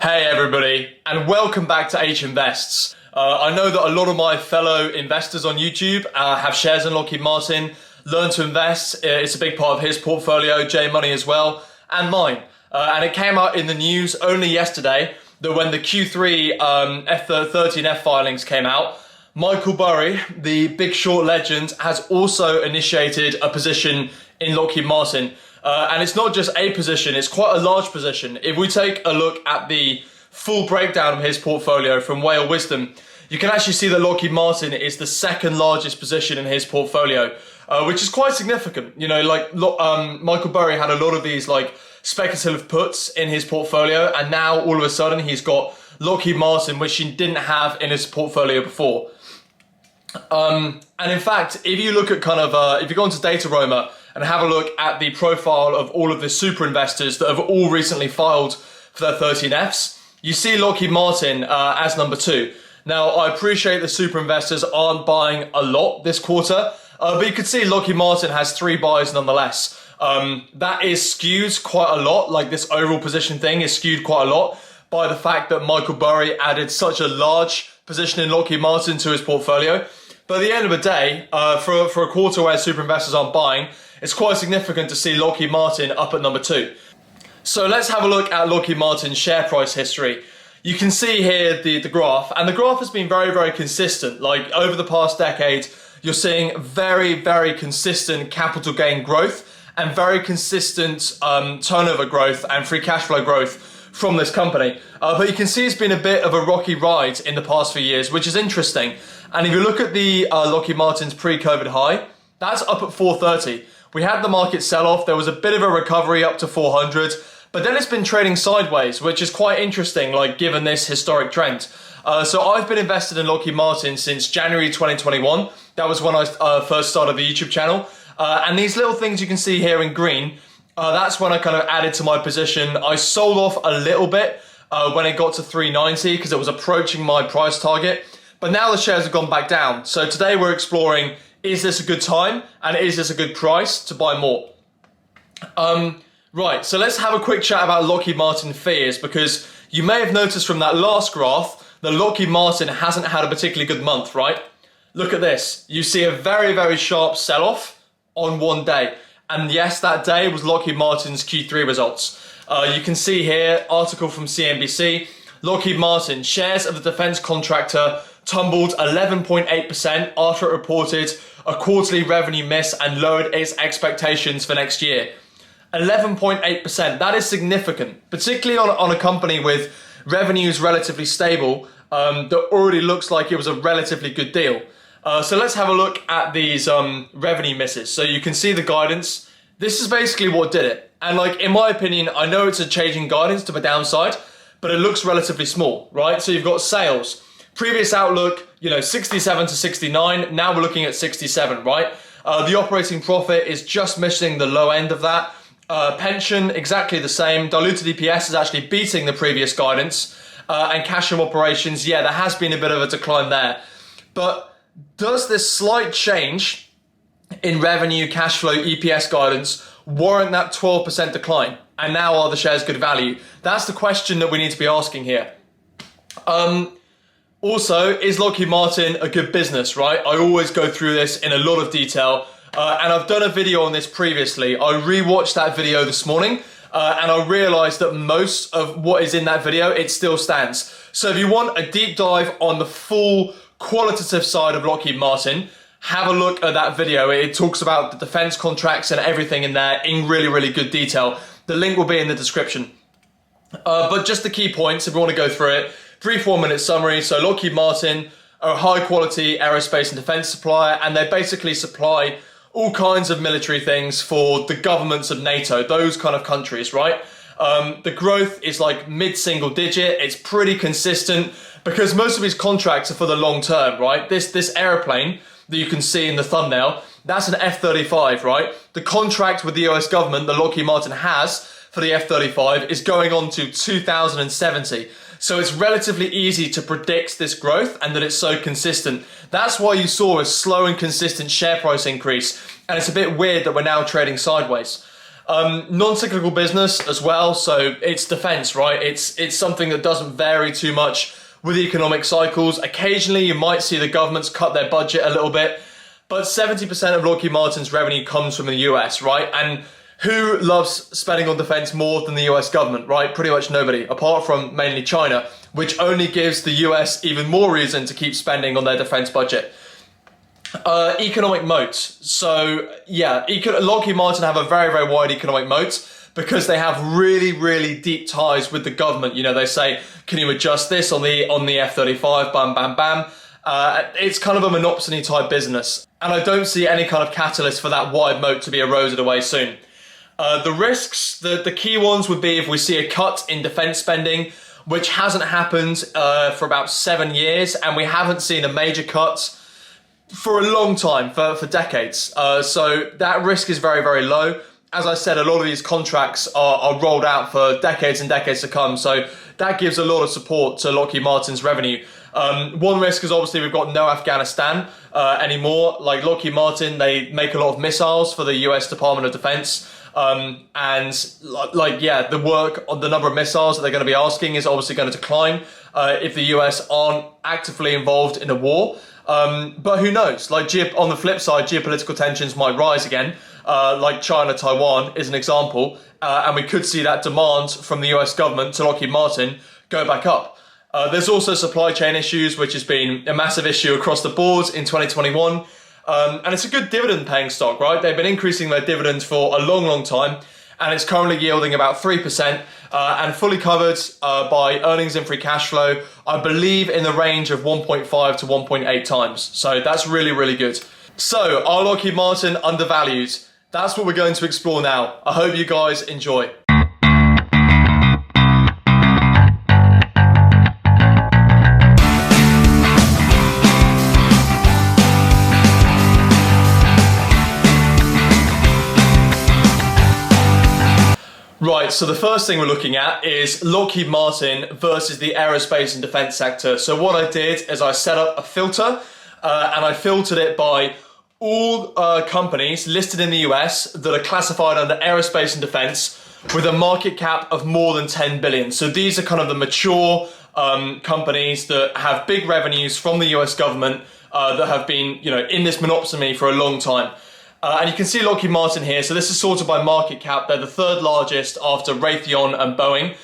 Hey everybody, and welcome back to H Invests. I know that a lot of my fellow investors on YouTube have shares in Lockheed Martin, learn to invest. It's a big part of his portfolio, J Money as well, and mine. And it came out in the news only yesterday that when the Q3 F13F filings came out, Michael Burry, the Big Short legend, has also initiated a position in Lockheed Martin. And it's not just a position, it's quite a large position. If we take a look at the full breakdown of his portfolio from Whale Wisdom, you can actually see that Lockheed Martin is the second largest position in his portfolio, which is quite significant. You know, Michael Burry had a lot of these speculative puts in his portfolio, and now all of a sudden he's got Lockheed Martin, which he didn't have in his portfolio before. And in fact, if you look at if you go into Data Roma and have a look at the profile of all of the super investors that have all recently filed for their 13Fs, you see Lockheed Martin as number 2. Now, I appreciate the super investors aren't buying a lot this quarter, but you can see Lockheed Martin has 3 buys nonetheless. That is skewed quite a lot, this overall position thing is skewed quite a lot by the fact that Michael Burry added such a large position in Lockheed Martin to his portfolio. But at the end of the day, for a quarter where super investors aren't buying, it's quite significant to see Lockheed Martin up at number 2. So let's have a look at Lockheed Martin's share price history. You can see here the graph, and the graph has been very, very consistent. Over the past decade, you're seeing very, very consistent capital gain growth and very consistent turnover growth and free cash flow growth from this company. But you can see it's been a bit of a rocky ride in the past few years, which is interesting. And if you look at the Lockheed Martin's pre-COVID high, that's up at 430. We had the market sell-off, there was a bit of a recovery up to 400, but then it's been trading sideways, which is quite interesting, given this historic trend. So I've been invested in Lockheed Martin since January 2021. That was when I first started the YouTube channel. And these little things you can see here in green, that's when I added to my position. I sold off a little bit when it got to 390 because it was approaching my price target. But now the shares have gone back down. So today we're exploring, is this a good time? And is this a good price to buy more? Right, so let's have a quick chat about Lockheed Martin fears, because you may have noticed from that last graph that Lockheed Martin hasn't had a particularly good month, right? Look at this. You see a very, very sharp sell-off on one day. And yes, that day was Lockheed Martin's Q3 results. You can see here, article from CNBC, Lockheed Martin, shares of the defense contractor tumbled 11.8% after it reported a quarterly revenue miss and lowered its expectations for next year. 11.8%, that is significant, particularly on a company with revenues relatively stable that already looks like it was a relatively good deal. So let's have a look at these revenue misses. So you can see the guidance. This is basically what did it. And in my opinion, I know it's a changing guidance to the downside, but it looks relatively small, right? So you've got sales. Previous outlook, 67 to 69. Now we're looking at 67, right? The operating profit is just missing the low end of that. Pension, exactly the same. Diluted EPS is actually beating the previous guidance. And cash from operations, yeah, there has been a bit of a decline there. But does this slight change in revenue, cash flow, EPS guidance warrant that 12% decline? And now are the shares good value? That's the question that we need to be asking here. Also, is Lockheed Martin a good business, right? I always go through this in a lot of detail. And I've done a video on this previously. I rewatched that video this morning and I realized that most of what is in that video, it still stands. So if you want a deep dive on the full qualitative side of Lockheed Martin, have a look at that video. It talks about the defense contracts and everything in there in really, really good detail. The link will be in the description. But just the key points, if you want to go through it, 3-4 minute summary. So Lockheed Martin are a high quality aerospace and defense supplier, and they basically supply all kinds of military things for the governments of NATO, those kind of countries, right? The growth is mid-single digit. It's pretty consistent because most of these contracts are for the long term, right? This airplane that you can see in the thumbnail, that's an F-35, right? The contract with the US government that Lockheed Martin has for the F-35 is going on to 2070. So it's relatively easy to predict this growth and that it's so consistent. That's why you saw a slow and consistent share price increase. And it's a bit weird that we're now trading sideways. Non-cyclical business as well, so it's defense, right? It's something that doesn't vary too much with economic cycles. Occasionally you might see the governments cut their budget a little bit, but 70% of Lockheed Martin's revenue comes from the US, right? And who loves spending on defense more than the US government, right? Pretty much nobody, apart from mainly China, which only gives the US even more reason to keep spending on their defense budget. Economic moat. So yeah, Lockheed Martin have a very, very wide economic moat because they have really, really deep ties with the government. You know, they say, can you adjust this on the F-35? Bam, bam, bam. It's kind of a monopsony type business. And I don't see any kind of catalyst for that wide moat to be eroded away soon. The risks, the key ones would be if we see a cut in defense spending, which hasn't happened for about 7 years, and we haven't seen a major cut for a long time, for decades. So that risk is very, very low. As I said, a lot of these contracts are rolled out for decades and decades to come. So that gives a lot of support to Lockheed Martin's revenue. One risk is obviously we've got no Afghanistan anymore. Like Lockheed Martin, they make a lot of missiles for the US Department of Defense. The number of missiles that they're going to be asking is obviously going to decline if the US aren't actively involved in a war. But who knows? Like on the flip side, geopolitical tensions might rise again, like China, Taiwan is an example, and we could see that demand from the US government to Lockheed Martin go back up. There's also supply chain issues, which has been a massive issue across the board in 2021. And it's a good dividend paying stock, right? They've been increasing their dividends for a long, long time, and it's currently yielding about 3% and fully covered by earnings and free cash flow, I believe in the range of 1.5 to 1.8 times. So that's really, really good. So are Lockheed Martin undervalued? That's what we're going to explore now. I hope you guys enjoy. Right, so the first thing we're looking at is Lockheed Martin versus the aerospace and defense sector. So what I did is I set up a filter and I filtered it by all companies listed in the US that are classified under aerospace and defense with a market cap of more than 10 billion. So these are kind of the mature companies that have big revenues from the US government that have been, in this monopsony for a long time. And you can see Lockheed Martin here. So this is sorted by market cap. They're the third largest after Raytheon and Boeing.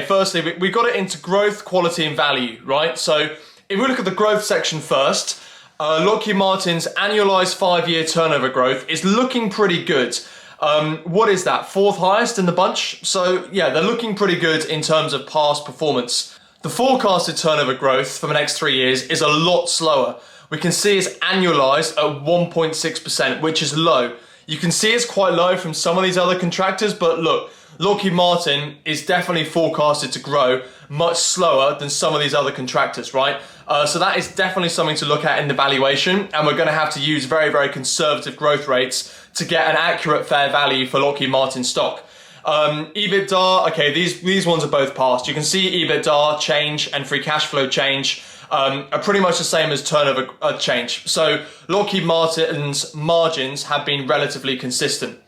Firstly, we got it into growth, quality, and value, right? So if we look at the growth section first, Lockheed Martin's annualized 5-year turnover growth is looking pretty good. What is that? Fourth highest in the bunch? So yeah, they're looking pretty good in terms of past performance. The forecasted turnover growth for the next 3 years is a lot slower. We can see it's annualized at 1.6%, which is low. You can see it's quite low from some of these other contractors, but look, Lockheed Martin is definitely forecasted to grow much slower than some of these other contractors, right? So that is definitely something to look at in the valuation, and we're going to have to use very, very conservative growth rates to get an accurate fair value for Lockheed Martin stock. EBITDA, okay, these ones are both passed. You can see EBITDA change and free cash flow change are pretty much the same as turnover change. So Lockheed Martin's margins have been relatively consistent.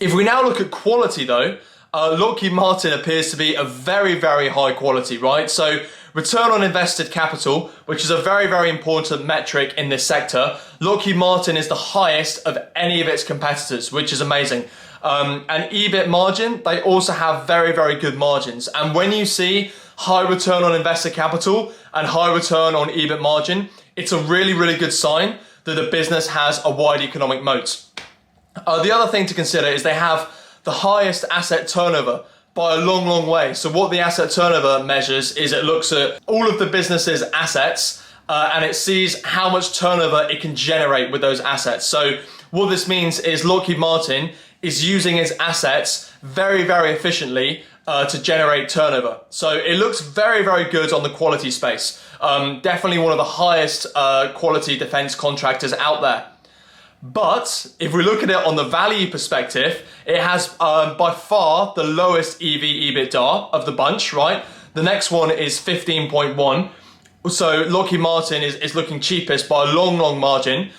If we now look at quality though, Lockheed Martin appears to be a very, very high quality, right? So return on invested capital, which is a very, very important metric in this sector, Lockheed Martin is the highest of any of its competitors, which is amazing. And EBIT margin, they also have very, very good margins. And when you see high return on invested capital and high return on EBIT margin, it's a really, really good sign that the business has a wide economic moat. The other thing to consider is they have the highest asset turnover by a long, long way. So what the asset turnover measures is it looks at all of the business's assets and it sees how much turnover it can generate with those assets. So what this means is Lockheed Martin is using its assets very, very efficiently to generate turnover. So it looks very, very good on the quality space. Definitely one of the highest quality defense contractors out there. But if we look at it on the value perspective, it has by far the lowest EV/EBITDA of the bunch, right? The next one is 15.1. So Lockheed Martin is looking cheapest by a long, long margin.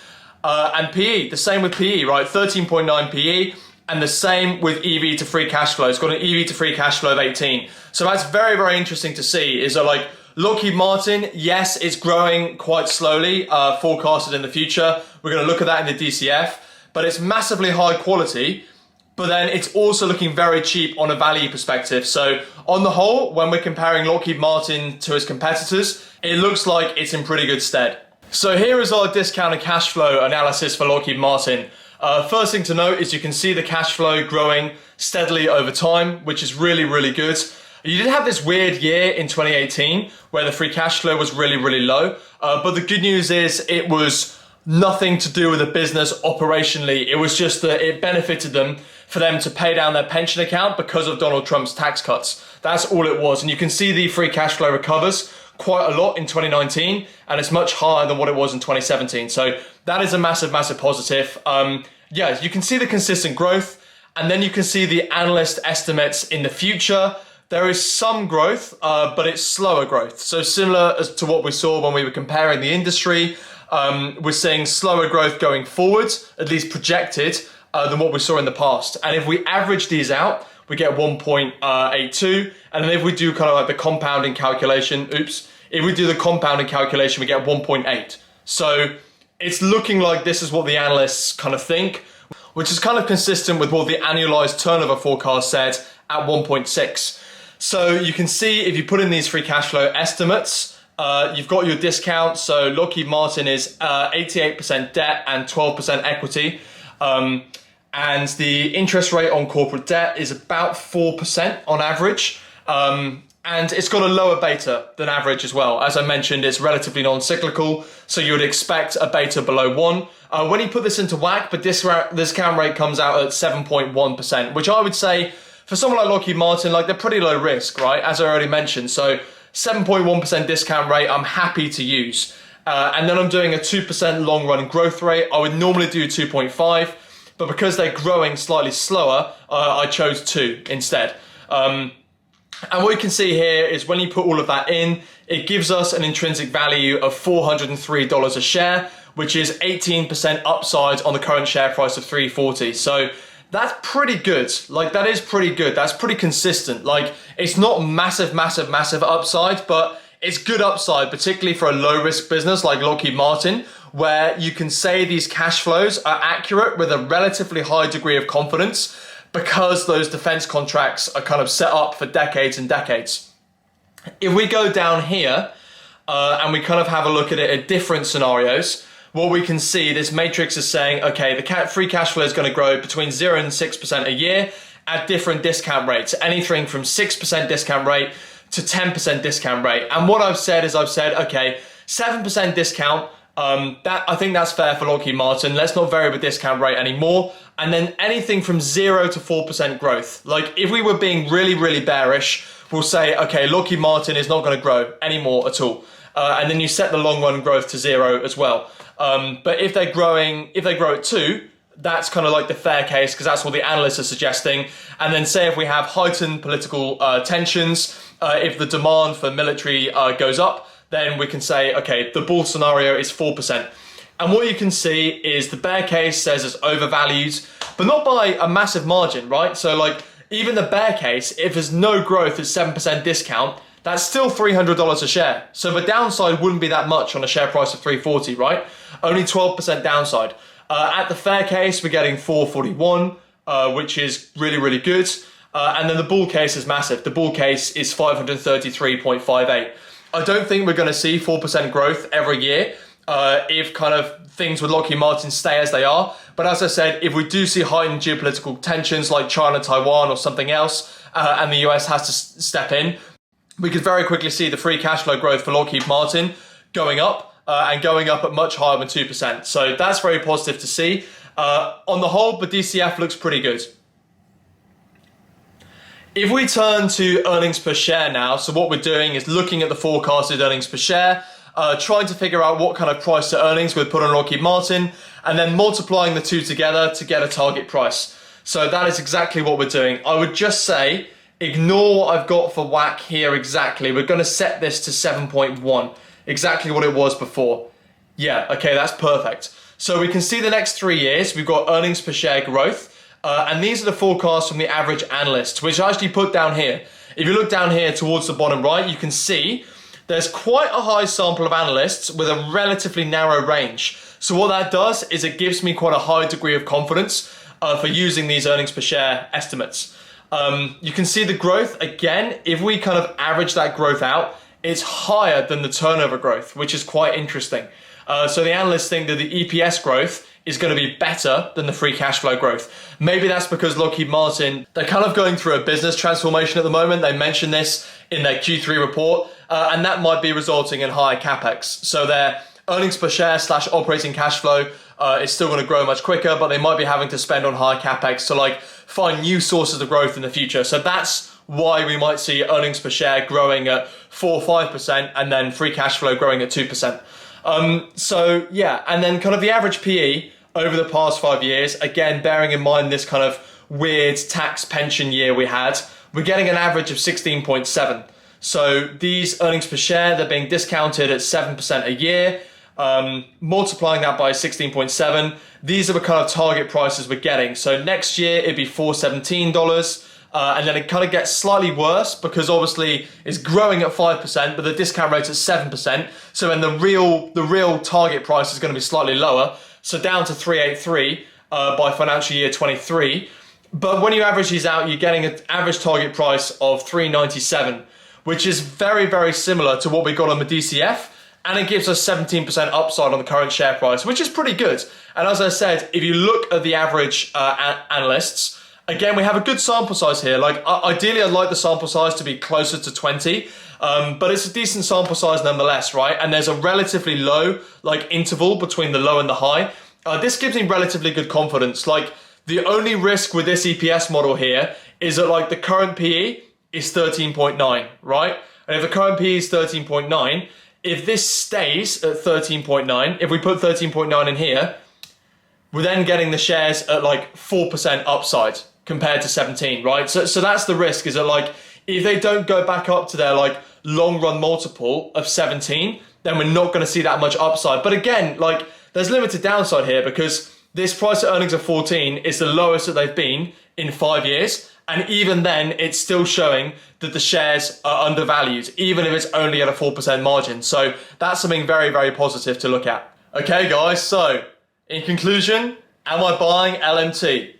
And PE, the same with PE, right? 13.9 PE, and the same with EV to free cash flow. It's got an EV to free cash flow of 18. So that's very, very interesting to see, is that like Lockheed Martin, yes, it's growing quite slowly, forecasted in the future. We're going to look at that in the DCF, but it's massively high quality, but then it's also looking very cheap on a value perspective. So on the whole, when we're comparing Lockheed Martin to its competitors, it looks like it's in pretty good stead. So here is our discounted cash flow analysis for Lockheed Martin. First thing to note is you can see the cash flow growing steadily over time, which is really, really good. You did have this weird year in 2018 where the free cash flow was really, really low. But the good news is it was nothing to do with the business operationally. It was just that it benefited them for them to pay down their pension account because of Donald Trump's tax cuts. That's all it was. And you can see the free cash flow recovers quite a lot in 2019, and it's much higher than what it was in 2017. So that is a massive, massive positive. Yeah, you can see the consistent growth, and then you can see the analyst estimates in the future. There is some growth, but it's slower growth. So similar as to what we saw when we were comparing the industry, we're seeing slower growth going forward, at least projected, than what we saw in the past. And if we average these out, we get 1.82. And then if we do kind of like the compounding calculation, if we do the compounding calculation, we get 1.8. So it's looking like this is what the analysts kind of think, which is kind of consistent with what the annualized turnover forecast said at 1.6. So you can see if you put in these free cash flow estimates, you've got your discount. So Lockheed Martin is 88% debt and 12% equity. And the interest rate on corporate debt is about 4% on average. And it's got a lower beta than average as well. As I mentioned, it's relatively non-cyclical, so you would expect a beta below 1. When you put this into WACC, the discount rate comes out at 7.1%, which I would say, for someone like Lockheed Martin, like they're pretty low risk, right? As I already mentioned. So 7.1% discount rate, I'm happy to use. And then I'm doing a 2% long run growth rate. I would normally do 2.5, but because they're growing slightly slower, I chose 2 instead. And what you can see here is when you put all of that in, it gives us an intrinsic value of $403 a share, which is 18% upside on the current share price of $340. So that's pretty good. Like, that is pretty good. That's pretty consistent. Like, it's not massive, massive, massive upside, but it's good upside, particularly for a low risk business like Lockheed Martin, where you can say these cash flows are accurate with a relatively high degree of confidence, because those defense contracts are kind of set up for decades and decades. If we go down here and we kind of have a look at it at different scenarios, what we can see, this matrix is saying, okay, the free cash flow is going to grow between 0 and 6% a year at different discount rates, anything from 6% discount rate to 10% discount rate. And what I've said is, okay, 7% discount, I think that's fair for Lockheed Martin. Let's not vary the discount rate anymore. And then anything from 0 to 4% growth. Like, if we were being really, really bearish, we'll say, okay, Lockheed Martin is not going to grow anymore at all. And then you set the long run growth to 0 as well. But if they grow at 2, that's kind of like the fair case, because that's what the analysts are suggesting. And then say if we have heightened political tensions, if the demand for military goes up, then we can say, okay, the bull scenario is 4%. And what you can see is the bear case says it's overvalued, but not by a massive margin, right? So like, even the bear case, if there's no growth at 7% discount, that's still $300 a share. So the downside wouldn't be that much on a share price of 340, right? Only 12% downside. At the fair case, we're getting 441, which is really, really good. And then the bull case is massive. The bull case is 533.58. I don't think we're going to see 4% growth every year if kind of things with Lockheed Martin stay as they are. But as I said, if we do see heightened geopolitical tensions like China, Taiwan or something else, and the US has to step in, we could very quickly see the free cash flow growth for Lockheed Martin going up and going up at much higher than 2%. So that's very positive to see. On the whole, the DCF looks pretty good. If we turn to earnings per share now, so what we're doing is looking at the forecasted earnings per share, trying to figure out what kind of price to earnings we'd put on Lockheed Martin, and then multiplying the two together to get a target price. So that is exactly what we're doing. I would just say, ignore what I've got for WACC here exactly. We're going to set this to 7.1, exactly what it was before. Yeah, okay, that's perfect. So we can see the next 3 years, we've got earnings per share growth. And these are the forecasts from the average analyst, which I actually put down here. If you look down here towards the bottom right, you can see there's quite a high sample of analysts with a relatively narrow range. So what that does is it gives me quite a high degree of confidence for using these earnings per share estimates. You can see the growth, again, if we kind of average that growth out, it's higher than the turnover growth, which is quite interesting. So the analysts think that the EPS growth is going to be better than the free cash flow growth. Maybe that's because Lockheed Martin, they're kind of going through a business transformation at the moment. They mentioned this in their Q3 report, and that might be resulting in higher CapEx. So their earnings per share / operating cash flow is still going to grow much quicker, but they might be having to spend on higher CapEx to like find new sources of growth in the future. So that's why we might see earnings per share growing at 4 or 5% and then free cash flow growing at 2%. So yeah, and then kind of the average PE over the past 5 years, again, bearing in mind this kind of weird tax pension year we had, we're getting an average of 16.7. So these earnings per share, they're being discounted at 7% a year, multiplying that by 16.7. These are the kind of target prices we're getting. So next year it'd be $417. And then it kind of gets slightly worse because obviously it's growing at 5%, but the discount rate's at 7%. So then the real target price is going to be slightly lower. So down to 383 by financial year 23. But when you average these out, you're getting an average target price of 397, which is very, very similar to what we got on the DCF. And it gives us 17% upside on the current share price, which is pretty good. And as I said, if you look at the average analysts, again, we have a good sample size here. Like ideally, I'd like the sample size to be closer to 20, but it's a decent sample size nonetheless, right? And there's a relatively low like interval between the low and the high. This gives me relatively good confidence. Like the only risk with this EPS model here is that like the current PE is 13.9, right? And if the current PE is 13.9, if this stays at 13.9, if we put 13.9 in here, we're then getting the shares at like 4% upside compared to 17, right? So that's the risk, is that like, if they don't go back up to their like long run multiple of 17, then we're not going to see that much upside. But again, like there's limited downside here because this price to earnings of 14 is the lowest that they've been in 5 years. And even then it's still showing that the shares are undervalued, even if it's only at a 4% margin. So that's something very, very positive to look at. Okay guys, so in conclusion, am I buying LMT?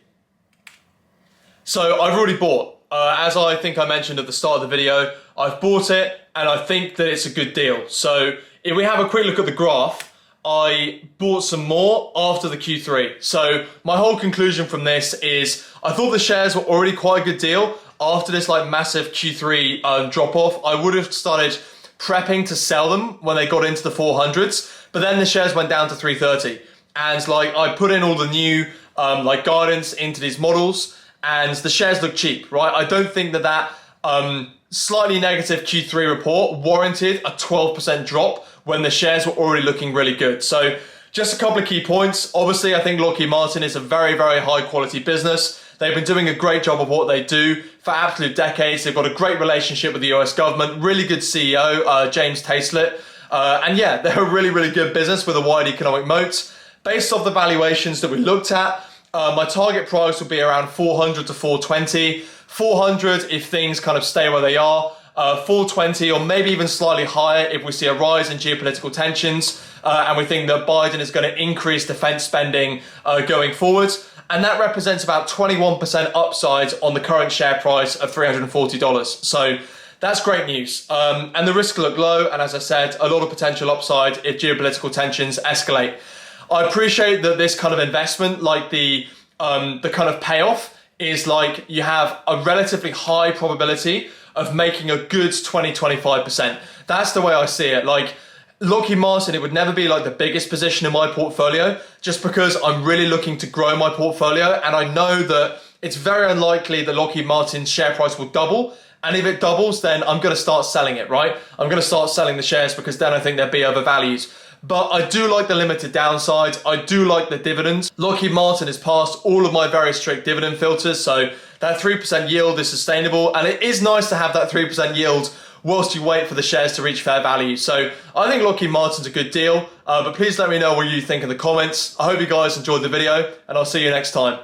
So I've already bought. As I think I mentioned at the start of the video, I've bought it and I think that it's a good deal. So if we have a quick look at the graph, I bought some more after the Q3. So my whole conclusion from this is I thought the shares were already quite a good deal. After this like massive Q3 drop off, I would have started prepping to sell them when they got into the 400s, but then the shares went down to 330. And like I put in all the new like guidance into these models and the shares look cheap, right? I don't think that slightly negative Q3 report warranted a 12% drop when the shares were already looking really good. So just a couple of key points. Obviously, I think Lockheed Martin is a very, very high quality business. They've been doing a great job of what they do for absolute decades. They've got a great relationship with the US government, really good CEO, James Taislet. And yeah, they're a really, really good business with a wide economic moat. Based off the valuations that we looked at, my target price would be around 400 to 420. 400 if things kind of stay where they are. 420 or maybe even slightly higher if we see a rise in geopolitical tensions and we think that Biden is going to increase defense spending going forward. And that represents about 21% upside on the current share price of $340. So that's great news. And the risks look low. And as I said, a lot of potential upside if geopolitical tensions escalate. I appreciate that this kind of investment, like the kind of payoff, is like you have a relatively high probability of making a good 20-25%. That's the way I see it. Like Lockheed Martin, it would never be like the biggest position in my portfolio just because I'm really looking to grow my portfolio. And I know that it's very unlikely that Lockheed Martin's share price will double. And if it doubles, then I'm going to start selling it, right? I'm going to start selling the shares because then I think they'll be overvalued. But I do like the limited downside. I do like the dividends. Lockheed Martin has passed all of my very strict dividend filters. So that 3% yield is sustainable. And it is nice to have that 3% yield whilst you wait for the shares to reach fair value. So I think Lockheed Martin's a good deal, but please let me know what you think in the comments. I hope you guys enjoyed the video, and I'll see you next time.